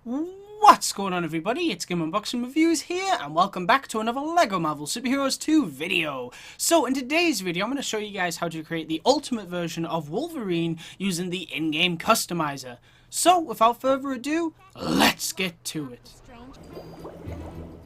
What's going on, everybody? It's GameUnboxingReviews here, and welcome back to another LEGO Marvel Superheroes 2 video. So, in today's video, I'm going to show you guys how to create the ultimate version of Wolverine using the in-game Customiser. So, without further ado, let's get to it.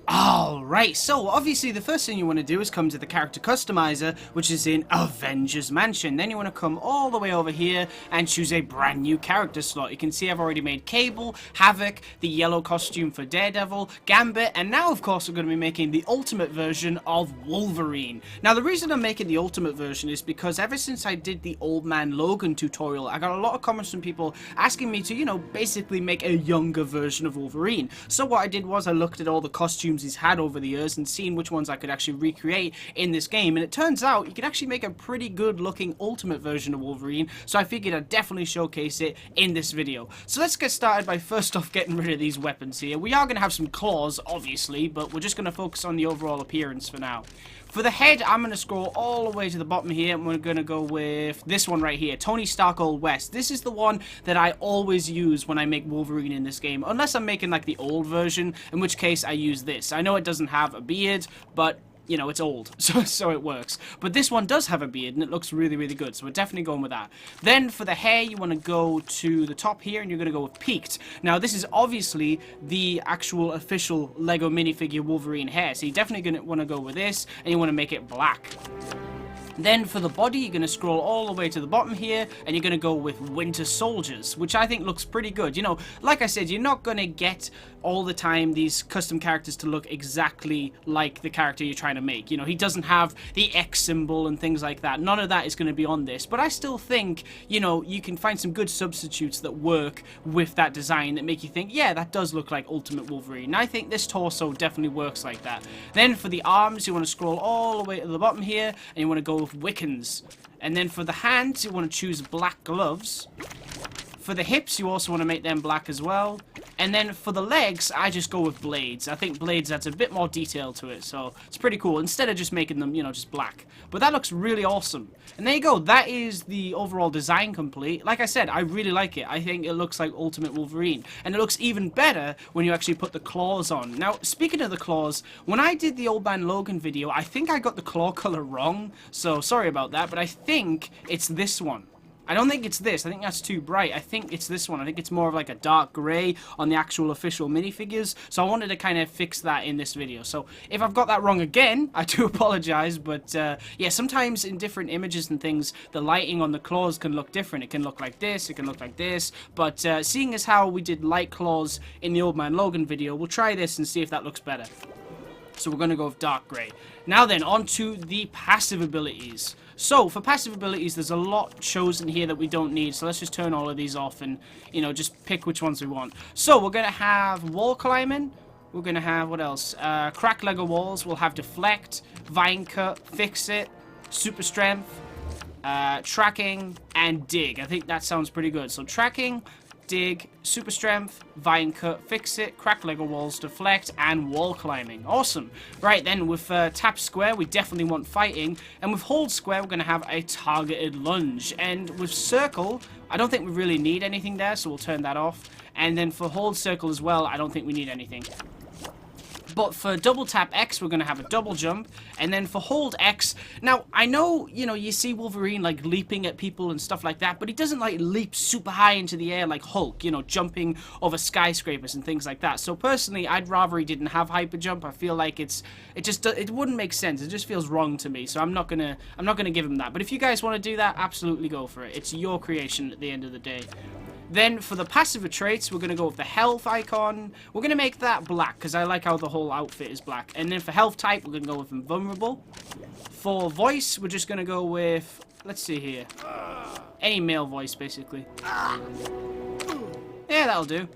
Alright, so obviously the first thing you want to do is come to the character customizer, which is in Avengers Mansion. Then you want to come all the way over here and choose a brand new character slot. You can see I've already made Cable, Havoc, the yellow costume for Daredevil, Gambit, and now of course we're going to be making the ultimate version of Wolverine. Now the reason I'm making the ultimate version is because ever since I did the Old Man Logan tutorial, I got a lot of comments from people asking me to, you know, basically make a younger version of Wolverine. So what I did was I looked at all the costumes he's had over the years and seen which ones I could actually recreate in this game, and it turns out you can actually make a pretty good looking ultimate version of Wolverine, so I figured I'd definitely showcase it in this video. So let's get started by first off getting rid of these weapons here. We are going to have some claws obviously, but we're just going to focus on the overall appearance for now. For the head, I'm going to scroll all the way to the bottom here, and we're going to go with this one right here, Tony Stark Old West. This is the one that I always use when I make Wolverine in this game, unless I'm making like the old version, in which case I use this. I know it doesn't have a beard, but you know, it's old, so it works. But this one does have a beard, and it looks really, really good, so we're definitely going with that. Then, for the hair, you want to go to the top here, and you're going to go with Peaked. Now, this is obviously the actual official LEGO minifigure Wolverine hair, so you're definitely going to want to go with this, and you want to make it black. Then for the body, you're going to scroll all the way to the bottom here, and you're going to go with Winter Soldiers, which I think looks pretty good. You know, like I said, you're not going to get all the time these custom characters to look exactly like the character you're trying to make. You know, he doesn't have the X symbol and things like that. None of that is going to be on this, but I still think, you know, you can find some good substitutes that work with that design that make you think, yeah, that does look like Ultimate Wolverine. And I think this torso definitely works like that. Then for the arms, you want to scroll all the way to the bottom here, and you want to go with Wiccans. And then for the hands, you want to choose black gloves. For the hips, you also want to make them black as well. And then for the legs, I just go with blades. I think blades adds a bit more detail to it, so it's pretty cool, instead of just making them, you know, just black. But that looks really awesome. And there you go, that is the overall design complete. Like I said, I really like it. I think it looks like Ultimate Wolverine. And it looks even better when you actually put the claws on. Now, speaking of the claws, when I did the Old Man Logan video, I think I got the claw color wrong. So, sorry about that, but I think it's this one. I don't think it's this. I think that's too bright. I think it's this one. I think it's more of like a dark grey on the actual official minifigures. So I wanted to kind of fix that in this video. So if I've got that wrong again, I do apologize. But yeah, sometimes in different images and things, the lighting on the claws can look different. It can look like this. It can look like this. But seeing as how we did light claws in the Old Man Logan video, we'll try this and see if that looks better. So we're going to go with dark grey. Now then, on to the passive abilities. So, for passive abilities, there's a lot chosen here that we don't need. So let's just turn all of these off and, you know, just pick which ones we want. So, we're going to have wall climbing. We're going to have, what else? Crack Lego walls. We'll have deflect, vine cut, fix it, super strength, tracking, and dig. I think that sounds pretty good. So, tracking, dig, super strength, vine cut, fix it, crack Lego walls, deflect, and wall climbing. Awesome. Right then, with tap square, we definitely want fighting, and with hold square, we're going to have a targeted lunge. And with circle, I don't think we really need anything there, so we'll turn that off. And then for hold circle as well, I don't think we need anything. But for double tap X, we're going to have a double jump. And then for hold X, now, I know, you know, you see Wolverine, like, leaping at people and stuff like that, but he doesn't, like, leap super high into the air like Hulk, you know, jumping over skyscrapers and things like that. So, personally, I'd rather he didn't have hyper jump. I feel like it wouldn't make sense. It just feels wrong to me, so I'm not gonna give him that. But if you guys want to do that, absolutely go for it. It's your creation at the end of the day. Then, for the passive traits, we're going to go with the health icon. We're going to make that black, because I like how the whole outfit is black. And then for health type, we're going to go with invulnerable. For voice, we're just going to go with, let's see here, any male voice, basically. Yeah, that'll do.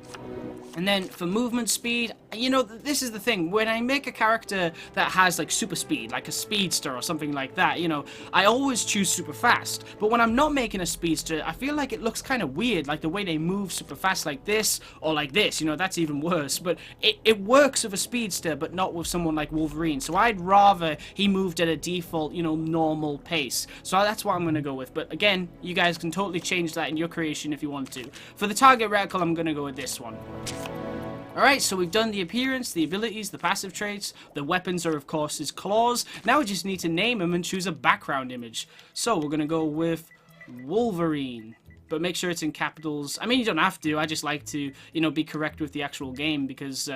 And then for movement speed, you know, this is the thing. When I make a character that has like super speed, like a speedster or something like that, you know, I always choose super fast. But when I'm not making a speedster, I feel like it looks kind of weird, like the way they move super fast like this or like this. You know, that's even worse. But it works with a speedster, but not with someone like Wolverine. So I'd rather he moved at a default, you know, normal pace. So that's what I'm going to go with. But again, you guys can totally change that in your creation if you want to. For the target reticle, I'm going to go with this one. Alright, so we've done the appearance, the abilities, the passive traits. The weapons are, of course, his claws. Now we just need to name him and choose a background image. So we're going to go with Wolverine. But make sure it's in capitals. I mean, you don't have to. I just like to, you know, be correct with the actual game because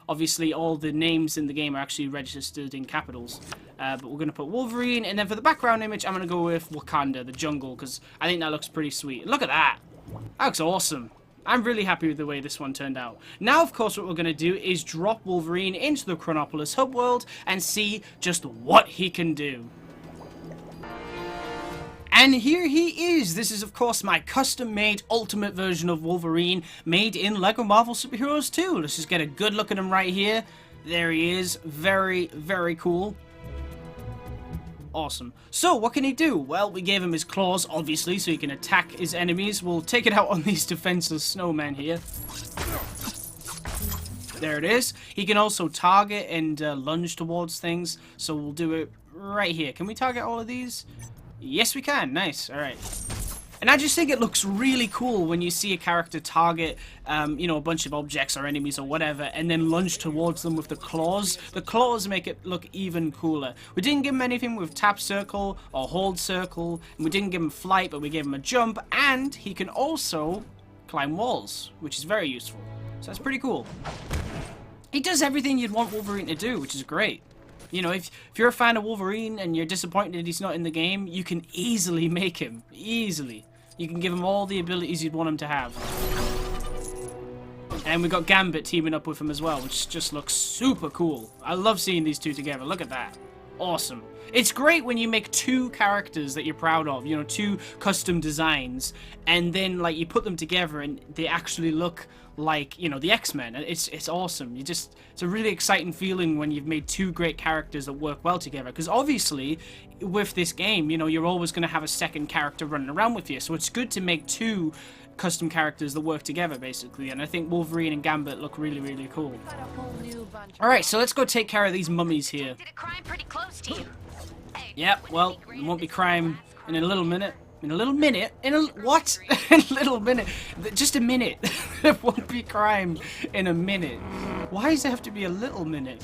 obviously all the names in the game are actually registered in capitals. But we're going to put Wolverine, and then for the background image, I'm going to go with Wakanda, the jungle, because I think that looks pretty sweet. Look at that. That looks awesome. I'm really happy with the way this one turned out. Now, of course, what we're going to do is drop Wolverine into the Chronopolis HUB World and see just what he can do. And here he is. This is, of course, my custom-made ultimate version of Wolverine made in LEGO Marvel Superheroes 2. Let's just get a good look at him right here. There he is. Very, very cool. Awesome. So, what can he do? Well, we gave him his claws, obviously, so he can attack his enemies. We'll take it out on these defenseless snowmen here. There it is. He can also target and lunge towards things, so we'll do it right here. Can we target all of these? Yes, we can. Nice. Alright. And I just think it looks really cool when you see a character target, you know, a bunch of objects or enemies or whatever, and then lunge towards them with the claws. The claws make it look even cooler. We didn't give him anything with tap circle or hold circle, and we didn't give him flight, but we gave him a jump, and he can also climb walls, which is very useful. So that's pretty cool. He does everything you'd want Wolverine to do, which is great. You know, if you're a fan of Wolverine and you're disappointed he's not in the game, you can easily make him. Easily. You can give him all the abilities you'd want him to have. And we got Gambit teaming up with him as well, which just looks super cool. I love seeing these two together. Look at that. Awesome. It's great when you make two characters that you're proud of, you know, two custom designs, and then, like, you put them together and they actually look like, you know, the X-Men. It's awesome. It's a really exciting feeling when you've made two great characters that work well together, because obviously with this game, you know, you're always going to have a second character running around with you, so it's good to make two custom characters that work together, basically, and I think Wolverine and Gambit look really, really cool. Alright, so let's go take care of these mummies here. Yep, well, it won't be crime in a little minute. In a little minute? What? In a little minute. Just a minute. There won't be crime in a minute. Why does it have to be a little minute?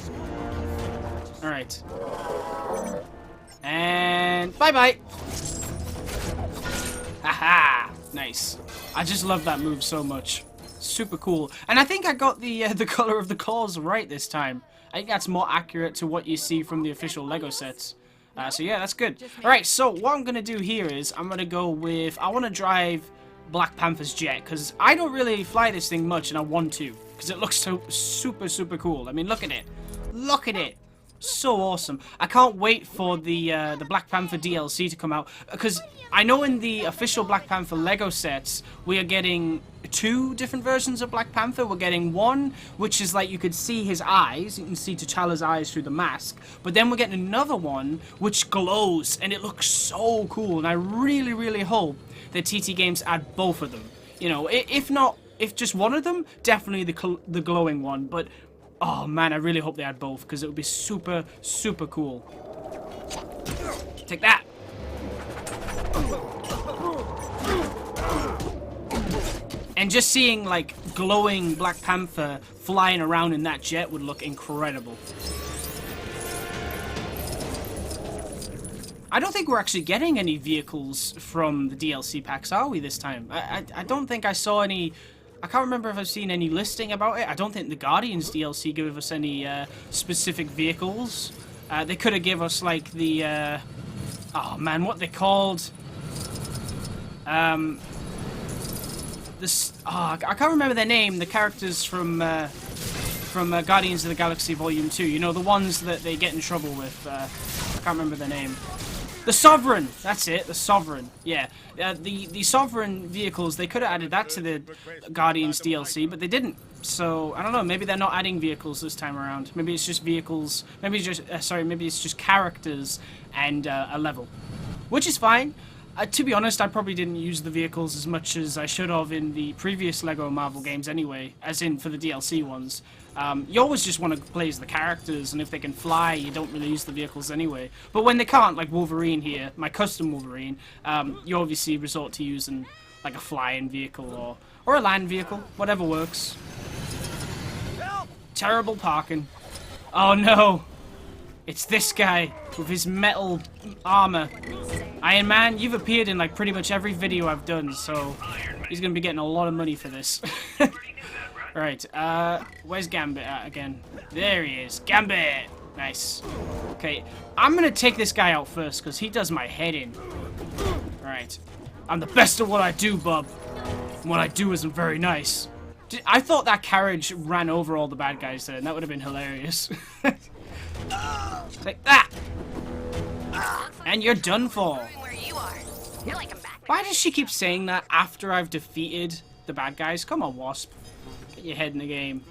Alright. And bye-bye. Haha. Nice. I just love that move so much. Super cool. And I think I got the color of the claws right this time. I think that's more accurate to what you see from the official LEGO sets. So yeah, that's good. Alright, so what I'm going to do here is I'm going to go with... I want to drive Black Panther's jet, because I don't really fly this thing much, and I want to, because it looks so super, super cool. I mean, look at it. Look at it. So awesome. I can't wait for the Black Panther DLC to come out, because I know in the official Black Panther LEGO sets, we are getting two different versions of Black Panther. We're getting one, which is like you could see his eyes. You can see T'Challa's eyes through the mask. But then we're getting another one, which glows, and it looks so cool. And I really, really hope that TT Games add both of them. You know, if just one of them, definitely the glowing one. But oh man, I really hope they add both, because it would be super, super cool. Take that. And just seeing, like, glowing Black Panther flying around in that jet would look incredible. I don't think we're actually getting any vehicles from the DLC packs, are we, this time? I don't think I saw any... I can't remember if I've seen any listing about it. I don't think the Guardians DLC gave us any specific vehicles. They could have given us, like, the... oh, man, what they called... I can't remember their name. The characters from Guardians of the Galaxy Volume 2. You know, the ones that they get in trouble with. I can't remember their name. The Sovereign! That's it, the Sovereign. Yeah. The Sovereign vehicles, they could have added that to the Guardians DLC, but they didn't. So, I don't know, maybe they're not adding vehicles this time around. Maybe it's just vehicles... Maybe it's just... maybe it's just characters and a level. Which is fine. To be honest, I probably didn't use the vehicles as much as I should have in the previous LEGO Marvel games anyway, as in for the DLC ones. You always just want to play as the characters, and if they can fly, you don't really use the vehicles anyway. But when they can't, like Wolverine here, my custom Wolverine, you obviously resort to using like a flying vehicle or a land vehicle, whatever works. terrible parking. Oh no! It's this guy with his metal armor. Iron Man, you've appeared in like pretty much every video I've done, so he's gonna be getting a lot of money for this. Right, where's Gambit at again? There he is. Gambit! Nice. Okay, I'm gonna take this guy out first, because he does my head in. Alright. I'm the best at what I do, bub. And what I do isn't very nice. I thought that carriage ran over all the bad guys there, and that would have been hilarious. Like that! And you're done for. Why does she keep saying that after I've defeated the bad guys? Come on, Wasp. Get your head in the game.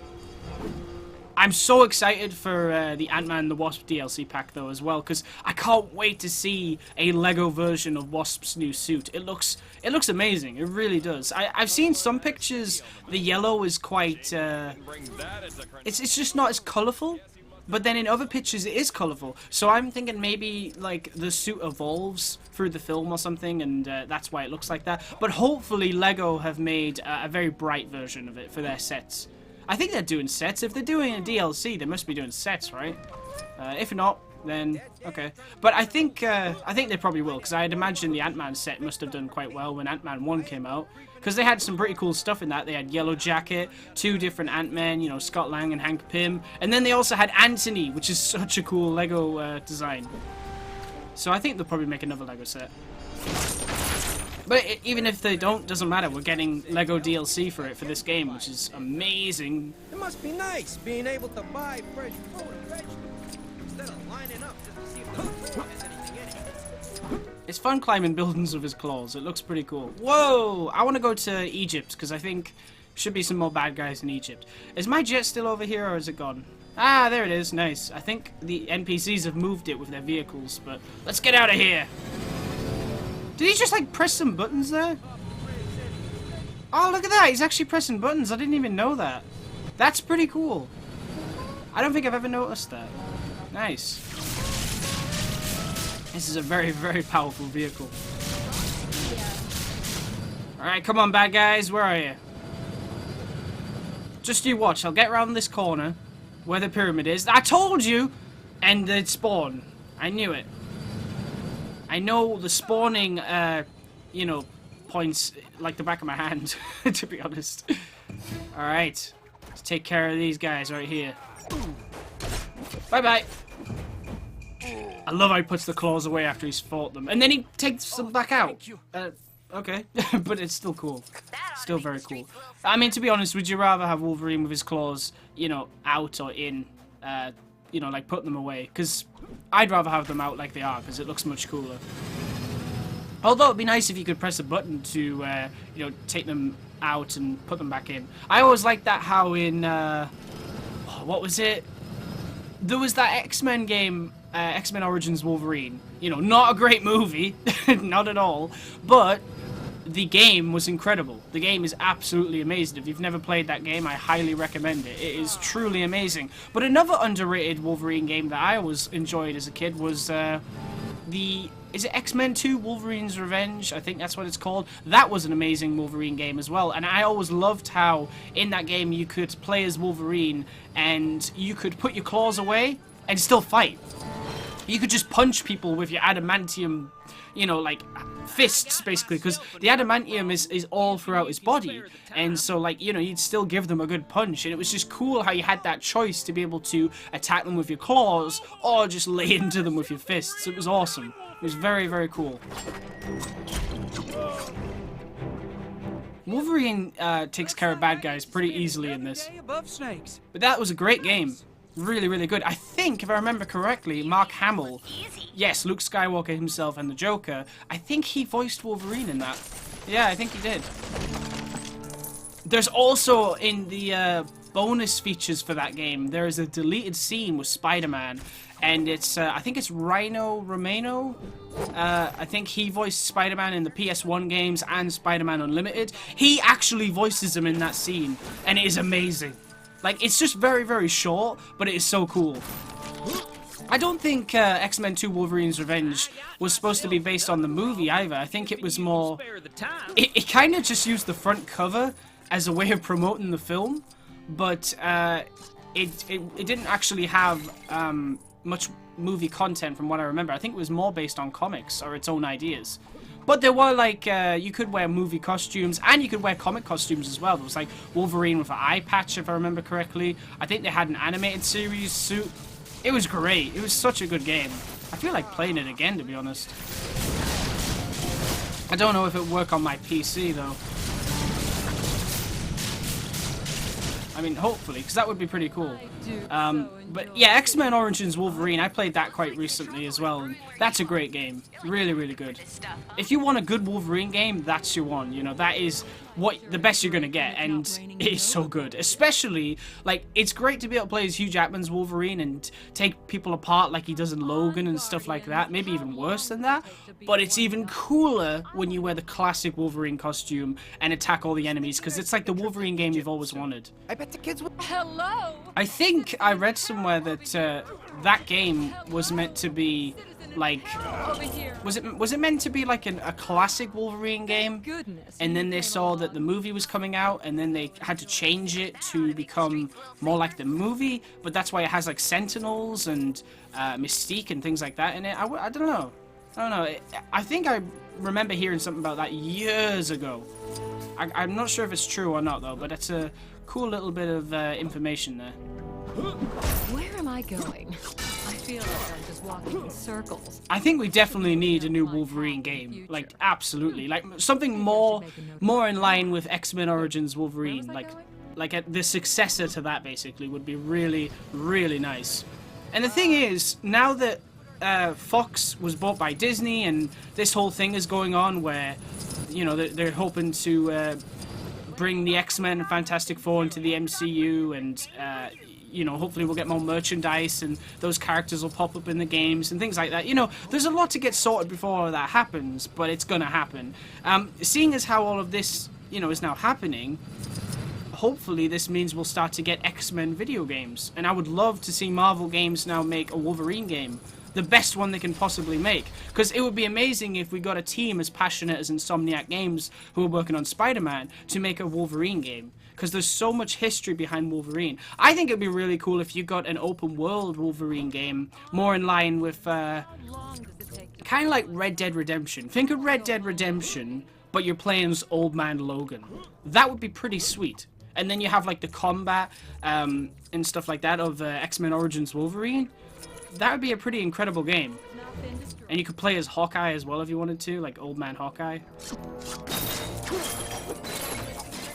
I'm so excited for the Ant-Man and the Wasp DLC pack, though, as well, because I can't wait to see a Lego version of Wasp's new suit. It looks amazing. It really does. I've seen some pictures. The yellow is quite... it's just not as colourful. But then in other pictures, it is colourful. So I'm thinking maybe, like, the suit evolves through the film or something, and that's why it looks like that. But hopefully Lego have made a very bright version of it for their sets. I think they're doing sets. If they're doing a DLC, they must be doing sets, right? If not, then okay. But I think they probably will, because I'd imagine the Ant-Man set must have done quite well when Ant-Man 1 came out. Because they had some pretty cool stuff in that. They had Yellow Jacket, 2 different Ant-Men, you know, Scott Lang and Hank Pym. And then they also had Anthony, which is such a cool Lego design. So I think they'll probably make another Lego set. But even if they don't, doesn't matter. We're getting Lego DLC for it for this game, which is amazing. It must be nice being able to buy fresh fruit and vegetables instead of lining up just to see if the food has anything in it. It's fun climbing buildings with his claws. It looks pretty cool. Whoa! I want to go to Egypt because I think should be some more bad guys in Egypt. Is my jet still over here or is it gone? Ah, there it is. Nice. I think the NPCs have moved it with their vehicles, but let's get out of here. Did he just, like, press some buttons there? Oh, look at that. He's actually pressing buttons. I didn't even know that. That's pretty cool. I don't think I've ever noticed that. Nice. This is a very, very powerful vehicle. Alright, come on, bad guys. Where are you? Just you watch. I'll get around this corner where the pyramid is. I told you! And they'd spawn. I knew it. I know the spawning, you know, points like the back of my hand, to be honest. Alright. Let's take care of these guys right here. Bye-bye. I love how he puts the claws away after he's fought them. And then he takes them back out. Okay. But it's still cool. Still very cool. I mean, to be honest, would you rather have Wolverine with his claws, you know, out or in, you know, like put them away? Because I'd rather have them out like they are, because it looks much cooler. Although it'd be nice if you could press a button to, you know, take them out and put them back in. I always liked that how in, what was it? There was that X-Men game, X-Men Origins Wolverine. You know, not a great movie, not at all, but the game was incredible. The game is absolutely amazing. If you've never played that game, I highly recommend it. It is truly amazing. But another underrated Wolverine game that I always enjoyed as a kid was is it X-Men 2 Wolverine's Revenge? I think that's what it's called. That was an amazing Wolverine game as well. And I always loved how in that game you could play as Wolverine and you could put your claws away and still fight. You could just punch people with your adamantium, you know, like fists, basically, because the adamantium is all throughout his body, and so, like, you know, you'd still give them a good punch, and it was just cool how you had that choice to be able to attack them with your claws or just lay into them with your fists. It was awesome. It was very, very cool. Wolverine takes care of bad guys pretty easily in this, but that was a great game. Really, really good. I think, if I remember correctly, Mark Hamill, yes, Luke Skywalker himself and the Joker, I think he voiced Wolverine in that. Yeah, I think he did. There's also, in the bonus features for that game, there is a deleted scene with Spider-Man, and it's, I think it's Rhino Romano. I think he voiced Spider-Man in the PS1 games and Spider-Man Unlimited. He actually voices him in that scene, and it is amazing. Like, it's just very, very short, but it is so cool. I don't think X-Men 2 Wolverine's Revenge was supposed to be based on the movie either. I think it was more... It kind of just used the front cover as a way of promoting the film, but it didn't actually have much movie content from what I remember. I think it was more based on comics or its own ideas. But there were like, you could wear movie costumes and you could wear comic costumes as well. There was like Wolverine with an eye patch, if I remember correctly. I think they had an animated series suit. It was great. It was such a good game. I feel like playing it again, to be honest. I don't know if it would work on my PC though. I mean, hopefully, because that would be pretty cool. But yeah, X-Men Origins Wolverine, I played that quite recently as well, and that's a great game. Really, really good. If you want a good Wolverine game, that's your one. You know, that is the best you're gonna get, and it is so good. Especially, like, it's great to be able to play as Hugh Jackman's Wolverine and take people apart like he does in Logan and stuff like that. Maybe even worse than that. But it's even cooler when you wear the classic Wolverine costume and attack all the enemies, because it's like the Wolverine game you've always wanted. I bet the kids would. Hello. I think I read somewhere that that game was meant to be like, Over here. was it meant to be like a classic Wolverine game? Goodness. And then they saw that the movie was coming out, and then they had to change it to become more like the movie. But that's why it has like Sentinels and Mystique and things like that in it. I don't know. I don't know. I think I remember hearing something about that years ago. I'm not sure if it's true or not though, but it's a cool little bit of information there. Where am I going? I feel like I'm just walking in circles. I think we definitely need a new Wolverine game. Like, absolutely. Like, something more in line with X-Men Origins Wolverine. Like the successor to that, basically, would be really, really nice. And the thing is, now that Fox was bought by Disney and this whole thing is going on where, you know, they're hoping to bring the X-Men and Fantastic Four into the MCU, and you know, hopefully we'll get more merchandise and those characters will pop up in the games and things like that. You know, there's a lot to get sorted before all that happens, but it's gonna happen. Seeing as how all of this, you know, is now happening, hopefully this means we'll start to get X-Men video games, and I would love to see Marvel Games now make a Wolverine game. The best one they can possibly make, because it would be amazing if we got a team as passionate as Insomniac Games, who are working on Spider-Man, to make a Wolverine game, because there's so much history behind Wolverine. I think it'd be really cool if you got an open world Wolverine game, more in line with kind of like Red Dead Redemption. Think of Red Dead Redemption, but you're playing as Old Man Logan. That would be pretty sweet. And then you have like the combat and stuff like that of X-Men Origins Wolverine. That would be a pretty incredible game. And you could play as Hawkeye as well if you wanted to, like Old Man Hawkeye.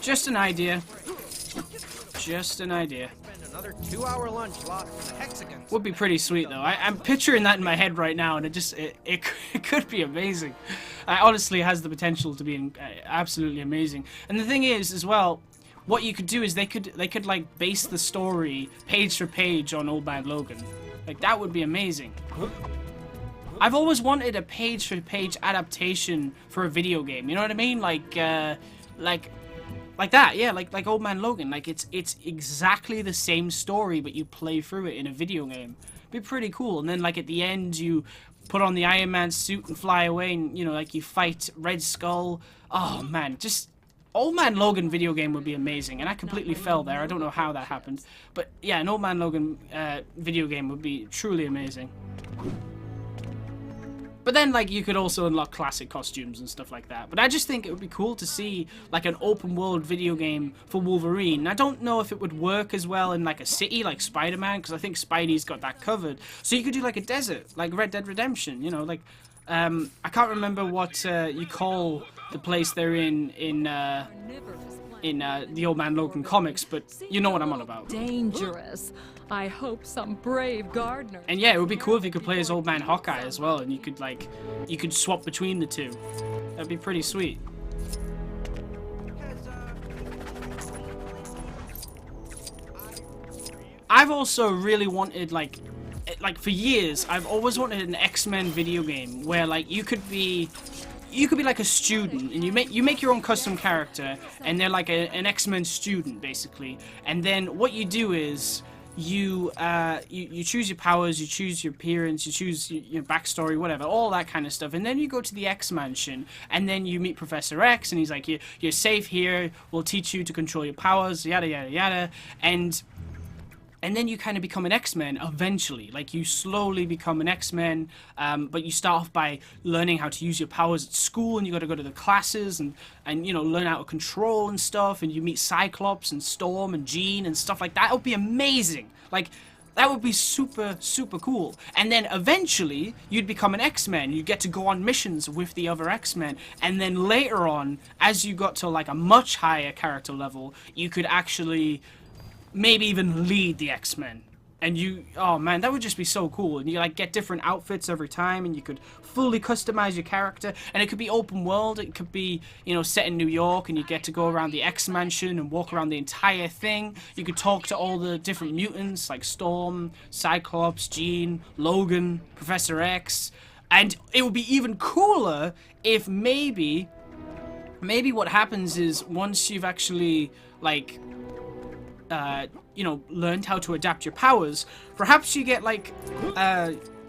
Just an idea. Just an idea. Spend another 2-hour lunch locked in the hexagons. Would be pretty sweet though. I'm picturing that in my head right now, and it could be amazing. It honestly has the potential to be absolutely amazing. And the thing is, as well, what you could do is they could like base the story page for page on Old Man Logan. Like, that would be amazing. I've always wanted a page for page adaptation for a video game. You know what I mean? Like that. Yeah, like Old Man Logan. Like, it's exactly the same story, but you play through it in a video game. Be pretty cool. And then, like, at the end, you put on the Iron Man suit and fly away, and, you know, like, you fight Red Skull. Oh man, just Old Man Logan video game would be amazing, and I completely fell there. I don't know how that happened. But yeah, an Old Man Logan video game would be truly amazing. But then, like, you could also unlock classic costumes and stuff like that. But I just think it would be cool to see, like, an open world video game for Wolverine. I don't know if it would work as well in, like, a city like Spider-Man, because I think Spidey's got that covered. So you could do, like, a desert, like Red Dead Redemption, you know, like, I can't remember what you call the place they're in the Old Man Logan comics, but you know what I'm on about. Dangerous. I hope some brave gardener. And yeah, it would be cool if you could play as Old Man Hawkeye as well, and you could swap between the two. That'd be pretty sweet. I've also really wanted, like for years, I've always wanted an X-Men video game where, like, you could be like a student, and you make your own custom character, and they're like an X-Men student basically. And then what you do is you choose your powers, you choose your appearance, you choose your backstory, whatever, all that kind of stuff. And then you go to the X-Mansion, and then you meet Professor X, and he's like, you're safe here. We'll teach you to control your powers, yada yada yada. And and then you kind of become an X-Men eventually. Like, you slowly become an X-Men, but you start off by learning how to use your powers at school, and you got to go to the classes and you know, learn how to control and stuff, and you meet Cyclops and Storm and Jean and stuff like that. It would be amazing. Like, that would be super, super cool. And then eventually, you'd become an X-Men. You'd get to go on missions with the other X-Men. And then later on, as you got to like a much higher character level, you could actually maybe even lead the X-Men. And you, oh man, that would just be so cool. And you like get different outfits every time, and you could fully customize your character. And it could be open world. It could be, you know, set in New York, and you get to go around the X Mansion and walk around the entire thing. You could talk to all the different mutants like Storm, Cyclops, Jean, Logan, Professor X. And it would be even cooler if maybe what happens is once you've actually like you know, learned how to adapt your powers, perhaps you get like,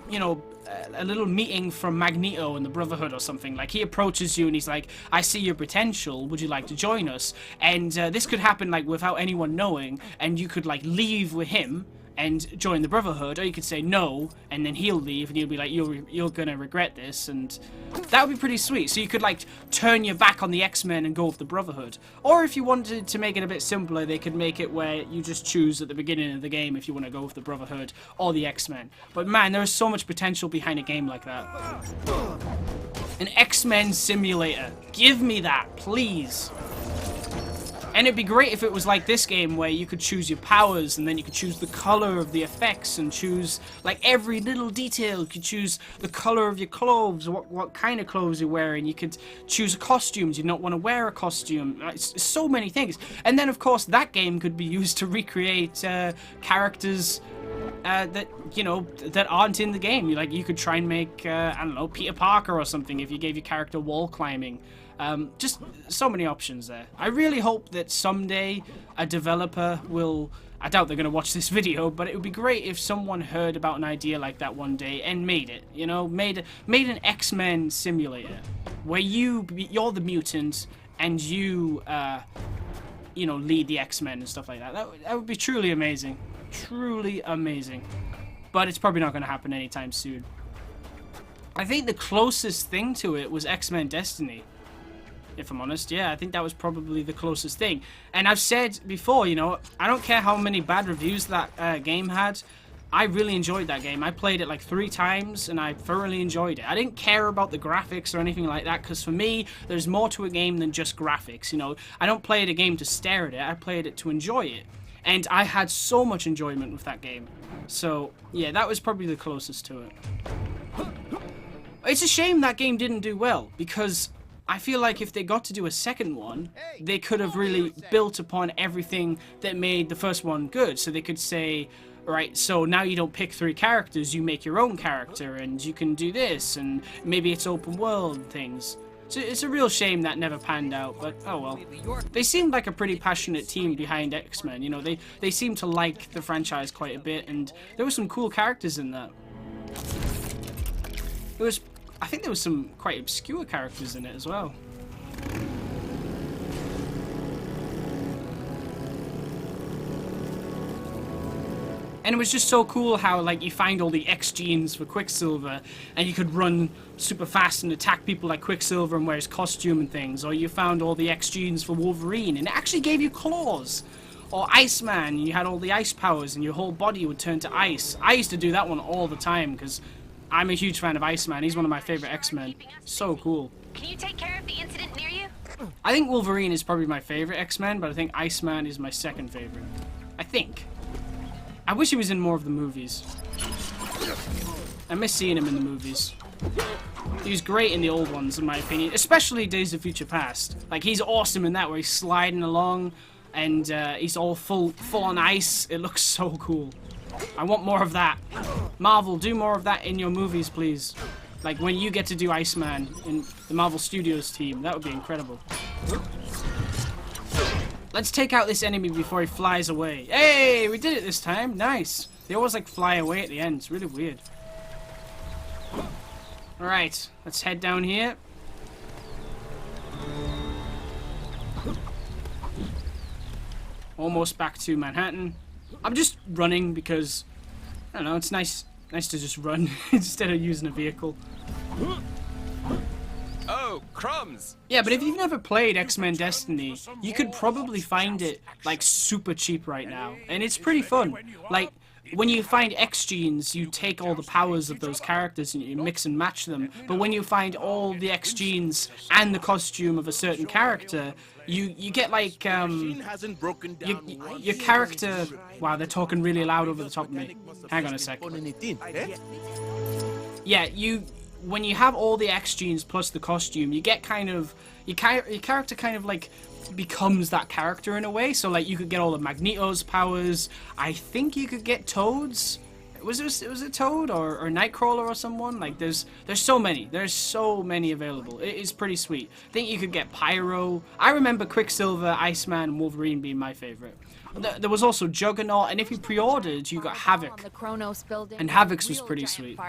you know, a little meeting from Magneto and the Brotherhood or something. Like, he approaches you and he's like, I see your potential, would you like to join us? And this could happen like without anyone knowing, and you could like leave with him and join the Brotherhood, or you could say no, and then he'll leave, and he'll be like, you're gonna regret this, and that would be pretty sweet. So you could like turn your back on the X-Men and go with the Brotherhood. Or if you wanted to make it a bit simpler, they could make it where you just choose at the beginning of the game if you want to go with the Brotherhood or the X-Men. But man, there is so much potential behind a game like that. An XMen Simulator. Give me that, please. And it'd be great if it was like this game where you could choose your powers, and then you could choose the color of the effects and choose like every little detail. You could choose the color of your clothes, what kind of clothes you're wearing. You could choose a costume. Do you not want to wear a costume? It's so many things. And then of course that game could be used to recreate characters that, you know, that aren't in the game. You could try and make I don't know, Peter Parker or something if you gave your character wall climbing. Just so many options there. I really hope that someday a developer will, I doubt they're going to watch this video, but it would be great if someone heard about an idea like that one day and made it, you know, made an X-Men simulator where you're the mutant and you know, lead the X-Men and stuff like that. That would be truly amazing. Truly amazing. But it's probably not going to happen anytime soon. I think the closest thing to it was XMen Destiny. If I'm honest, yeah, I think that was probably the closest thing. And I've said before, you know, I don't care how many bad reviews that game had. I really enjoyed that game. I played it like 3 times, and I thoroughly enjoyed it. I didn't care about the graphics or anything like that, because for me, there's more to a game than just graphics, you know. I don't play a game to stare at it, I played it to enjoy it. And I had so much enjoyment with that game. So, yeah, that was probably the closest to it. It's a shame that game didn't do well, because I feel like if they got to do a second one, they could have really built upon everything that made the first one good. So they could say, right, so now you don't pick 3 characters, you make your own character, and you can do this, and maybe it's open world and things. So it's a real shame that never panned out, but oh well. They seemed like a pretty passionate team behind X-Men, you know, they seemed to like the franchise quite a bit, and there were some cool characters in that. I think there was some quite obscure characters in it as well. And it was just so cool how, like, you find all the X genes for Quicksilver, and you could run super fast and attack people like Quicksilver and wear his costume and things. Or you found all the X genes for Wolverine, and it actually gave you claws. Or Iceman, you had all the ice powers, and your whole body would turn to ice. I used to do that one all the time, because I'm a huge fan of Iceman. He's one of my favorite X-Men. So cool. Can you take care of the incident near you? I think Wolverine is probably my favorite X-Men, but I think Iceman is my second favorite. I think. I wish he was in more of the movies. I miss seeing him in the movies. He was great in the old ones, in my opinion, especially Days of Future Past. Like, he's awesome in that, where he's sliding along, and he's all full on ice. It looks so cool. I want more of that. Marvel, do more of that in your movies, please. Like, when you get to do Iceman in the Marvel Studios team, that would be incredible. Let's take out this enemy before he flies away. Hey, we did it this time. Nice. They always, like, fly away at the end. It's really weird. Alright, let's head down here. Almost back to Manhattan. I'm just running because, I don't know, it's nice to just run instead of using a vehicle. Oh, crumbs! Yeah, but if you've never played XMen Destiny, you could probably find it, like, super cheap right now. And it's pretty fun. Like, when you find X genes, you take all the powers of those characters and you mix and match them. But when you find all the X genes and the costume of a certain character, you get, like, your character... Wow, they're talking really loud over the top of me. Hang on a sec. Yeah, when you have all the X genes plus the costume, you get kind of your character kind of like becomes that character in a way. So like you could get all of Magneto's powers. I think you could get Toad's. Was it Toad or Nightcrawler or someone? Like there's so many. There's so many available. It is pretty sweet. I think you could get Pyro. I remember Quicksilver, Iceman, and Wolverine being my favorite. There was also Juggernaut, and if you pre-ordered, you got Havoc. And Havoc's was pretty sweet.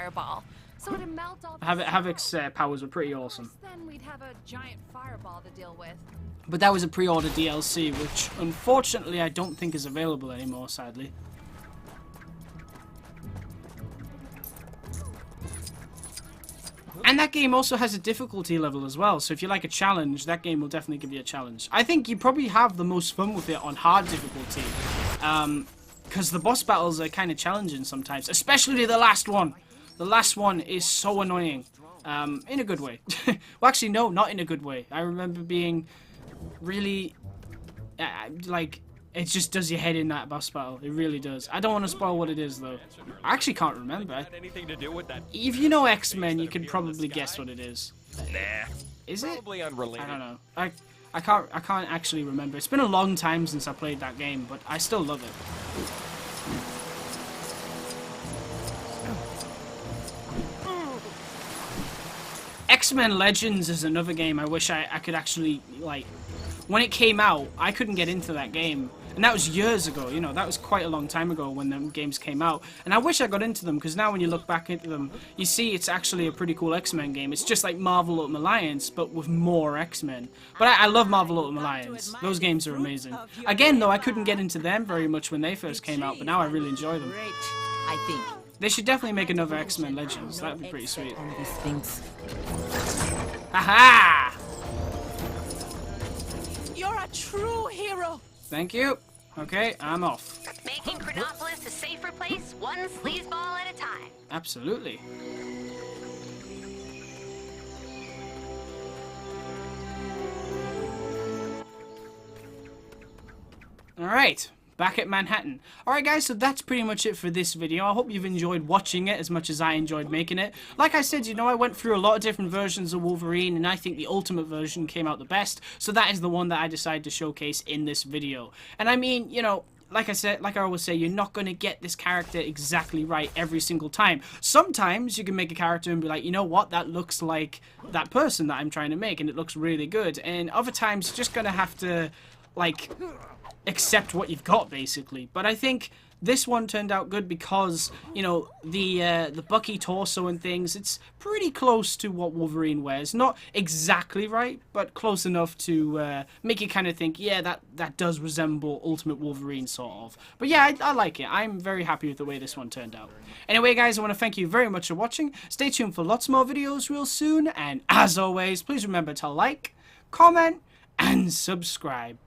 So to melt all Havoc's powers were pretty awesome. then we'd have a giant fireball to deal with. But that was a pre-order DLC, which unfortunately I don't think is available anymore, sadly. And that game also has a difficulty level as well, so if you like a challenge, that game will definitely give you a challenge. I think you probably have the most fun with it on hard difficulty, because the boss battles are kind of challenging sometimes, especially the last one. The last one is so annoying, in a good way. Well, actually, no, not in a good way. I remember being really, like, it just does your head in, that boss battle. It really does. I don't want to spoil what it is, though. I actually can't remember. Anything to do with that? If you know X-Men, you can probably guess what it is. Nah. Is it? Probably unrelated. I don't know. I can't actually remember. It's been a long time since I played that game, but I still love it. XMen Legends is another game I wish I could actually, like, when it came out, I couldn't get into that game. And that was years ago, you know, that was quite a long time ago when them games came out. And I wish I got into them, because now when you look back into them, you see it's actually a pretty cool X-Men game. It's just like Marvel Ultimate Alliance, but with more X-Men. But I love Marvel Ultimate Alliance. Those games are amazing. Again, though, I couldn't get into them very much when they first came out, but now I really enjoy them. I think. They should definitely make another XMen Legends. That would be pretty sweet. These things. Aha! You're a true hero. Thank you. Okay, I'm off. Making Chronopolis a safer place, one sleazeball at a time. Absolutely. Alright, back at Manhattan. Alright guys, so that's pretty much it for this video. I hope you've enjoyed watching it as much as I enjoyed making it. Like I said, you know, I went through a lot of different versions of Wolverine, and I think the Ultimate version came out the best, so that is the one that I decided to showcase in this video. And I mean, you know, like I said, like I always say, you're not going to get this character exactly right every single time. Sometimes you can make a character and be like, you know what, that looks like that person that I'm trying to make, and it looks really good. And other times, you're just going to have to, like, accept what you've got, basically. But I think this one turned out good because, you know, the Bucky torso and things, it's pretty close to what Wolverine wears. Not exactly right, but close enough to make you kind of think, yeah, that does resemble Ultimate Wolverine, sort of. But yeah, I like it. I'm very happy with the way this one turned out. Anyway, guys, I want to thank you very much for watching. Stay tuned for lots more videos real soon. And as always, please remember to like, comment, and subscribe.